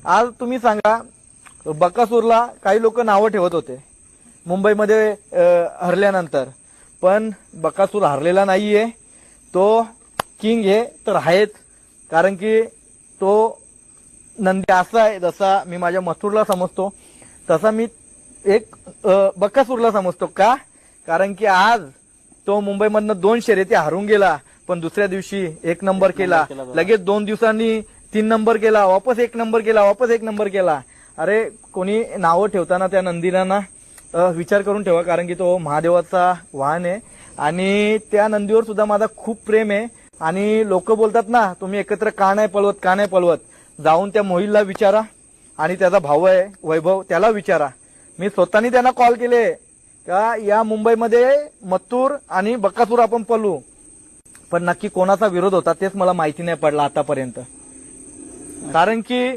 आज तुम्ही सांगा, बकासूरला काही लोक नावं ठेवत होते मुंबईमध्ये हरल्यानंतर, पण बकासूर हरलेला नाहीये, तो किंग हे तर आहेच. कारण की तो नंदी असा आहे, जसा मी माझ्या मथुरला समजतो तसा मी एक बकासूरला समजतो. का? कारण की आज तो मुंबईमधनं 2 शर्यती हारून गेला, पण दुसऱ्या दिवशी 1 नंबर केला, लगेच 2 दिवसांनी 3 नंबर केला, वापस 1 नंबर केला, वापस 1 नंबर केला. अरे कोणी नावं ठेवताना त्या नंदीला ना विचार करून ठेवा, कारण की तो महादेवाचा वाहन आहे आणि त्या नंदीवर सुद्धा माझा खूप प्रेम आहे. आणि लोक बोलतात ना, तुम्ही एकत्र का नाही पळवत, का नाही पळवत, जाऊन त्या मोहिलला विचारा आणि त्याचा भाऊ आहे वैभव, त्याला विचारा. मी स्वतःनी त्यांना कॉल केले का या मुंबईमध्ये मथुर आणि बकासूर आपण पळू, पण नक्की कोणाचा विरोध होता तेच मला माहिती नाही पडला आतापर्यंत. कारण की